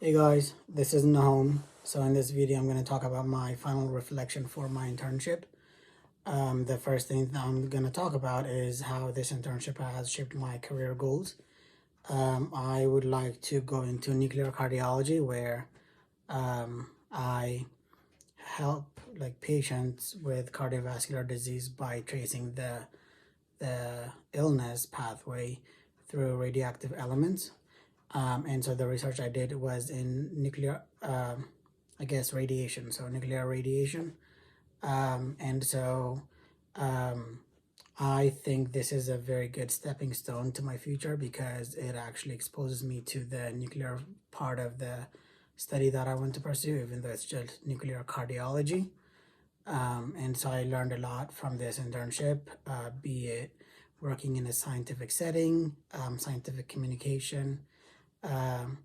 Hey guys, this is Nahom. So in this video, I'm going to talk about my final reflection for my internship. The first thing that I'm going to talk about is how this internship has shaped my career goals. I would like to go into nuclear cardiology, where I help patients with cardiovascular disease by tracing the illness pathway through radioactive elements. And so the research I did was in nuclear, I guess, radiation, so nuclear radiation. And so um, I think this is a very good stepping stone to my future because it actually exposes me to the nuclear part of the study that I want to pursue, even though it's just nuclear cardiology. And so I learned a lot from this internship, be it working in a scientific setting, scientific communication, um,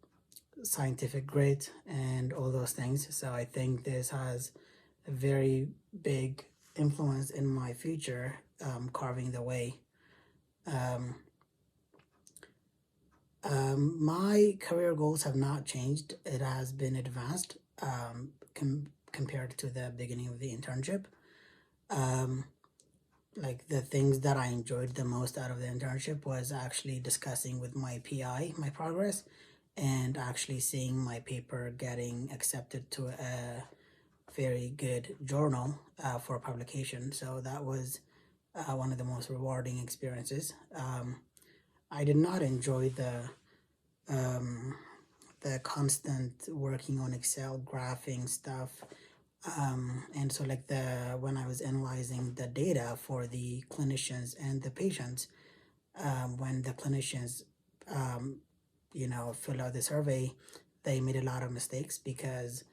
scientific grit, and all those things. So I think this has a very big influence in my future, carving the way. Um, my career goals have not changed. It has been advanced compared to the beginning of the internship. Um, like the things that I enjoyed the most out of the internship was actually discussing with my PI my progress and actually seeing my paper getting accepted to a very good journal for publication. So that was one of the most rewarding experiences. I did not enjoy um, the constant working on Excel graphing stuff. And so like when I was analyzing the data for the clinicians and the patients, when the clinicians fill out the survey, they made a lot of mistakes because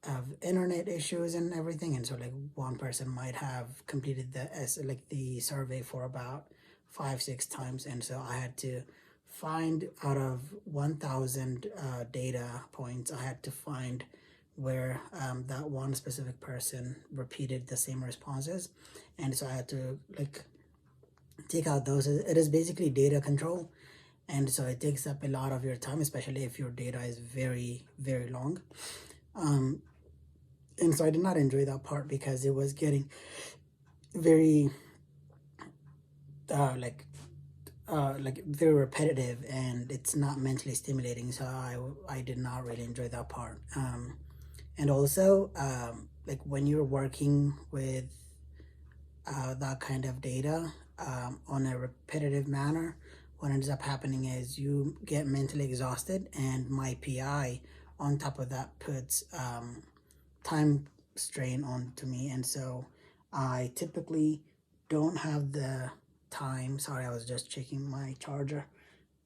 of internet issues and everything. And so like one person might have completed the survey for about 5-6 times, and so I had to find out of 1,000 data points, I had to find where that one specific person repeated the same responses. And so I had to take out those. It is basically data control, and so it takes up a lot of your time, especially if your data is very, very long. And so I did not enjoy that part because it was getting very uh, like very repetitive, and it's not mentally stimulating. So I did not really enjoy that part. And also like when you're working with that kind of data on a repetitive manner, what ends up happening is you get mentally exhausted, and my PI on top of that puts time strain onto me. And so I typically don't have the time. Sorry, I was just checking my charger.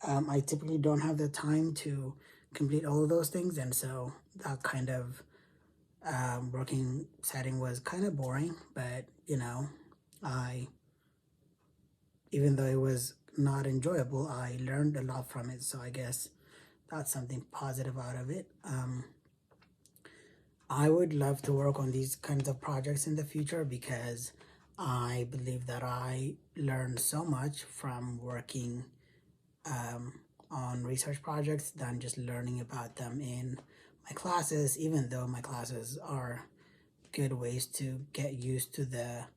I typically don't have the time to complete all of those things, and so that kind of working setting was kind of boring. But I even though it was not enjoyable, I learned a lot from it. So I guess that's something positive out of it. I would love to work on these kinds of projects in the future because I believe that I learned so much from working on research projects than just learning about them in my classes, even though my classes are good ways to get used to the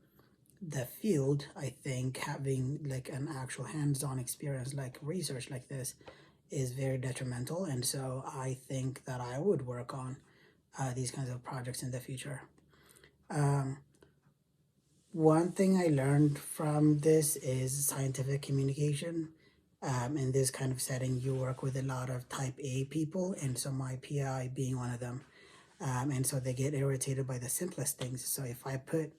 field. I think having like an actual hands-on experience like research like this is very detrimental, and so I think that I would work on these kinds of projects in the future. Um, One thing I learned from this is scientific communication. In this kind of setting, you work with a lot of type A people, and so my PI being one of them. And so they get irritated by the simplest things. So if I put,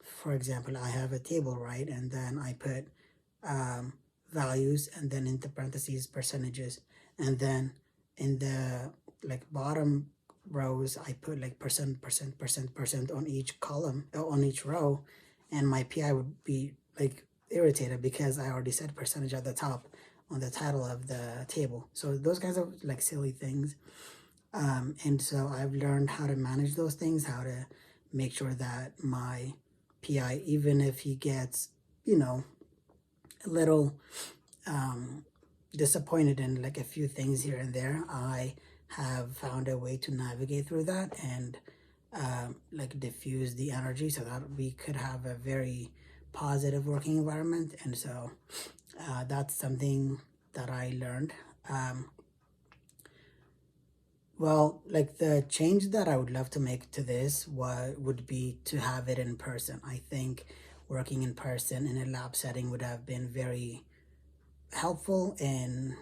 for example, I have a table, right? And then I put values, and then into parentheses percentages, and then in the bottom rows I put like percent on each column, on each row, and my PI would be like irritated because I already said percentage at the top on the title of the table. So those kinds of like silly things. And so I've learned how to manage those things, how to make sure that my PI, even if he gets, a little disappointed in like a few things here and there, I have found a way to navigate through that and like diffuse the energy so that we could have a very positive working environment. And so that's something that I learned. Um, well, like the change that I would love to make to this would be to have it in person. I think working in person in a lab setting would have been very helpful in,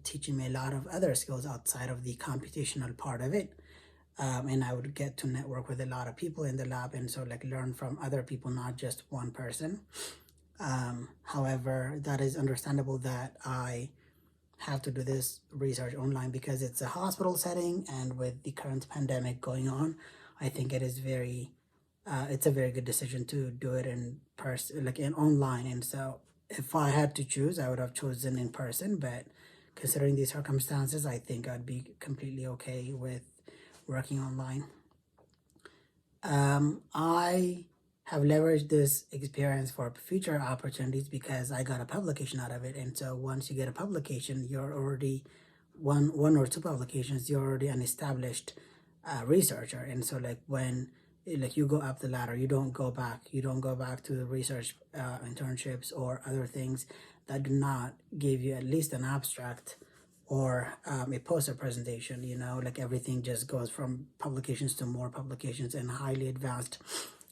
teaching me a lot of other skills outside of the computational part of it. And I would get to network with a lot of people in the lab and so like learn from other people, not just one person. However, that is understandable that I have to do this research online because it's a hospital setting, and with the current pandemic going on, I think it's a very good decision to do it in person, like in online. And so, if I had to choose, I would have chosen in person. But considering these circumstances, I think I'd be completely okay with working online. I have leveraged this experience for future opportunities because I got a publication out of it. And so once you get a publication, you're already one or two publications, you're already an established researcher. And so like when like you go up the ladder, you don't go back to the research internships or other things that do not give you at least an abstract or a poster presentation. Like everything just goes from publications to more publications and highly advanced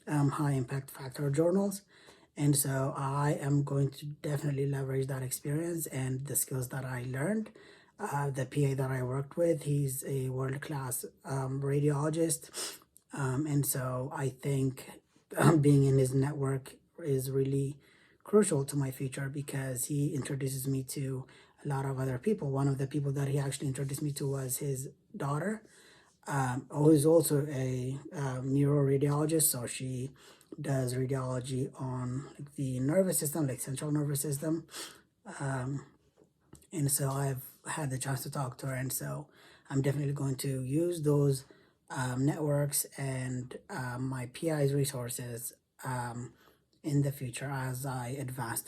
high impact factor journals. And so I am going to definitely leverage that experience and the skills that I learned. The PA that I worked with, he's a world-class radiologist. And so I think being in his network is really crucial to my future because he introduces me to a lot of other people. One of the people that he actually introduced me to was his daughter, who is also a neuroradiologist. So she does radiology on like the nervous system, like central nervous system. And so I've had the chance to talk to her. And so I'm definitely going to use those networks and my PI's resources in the future as I advance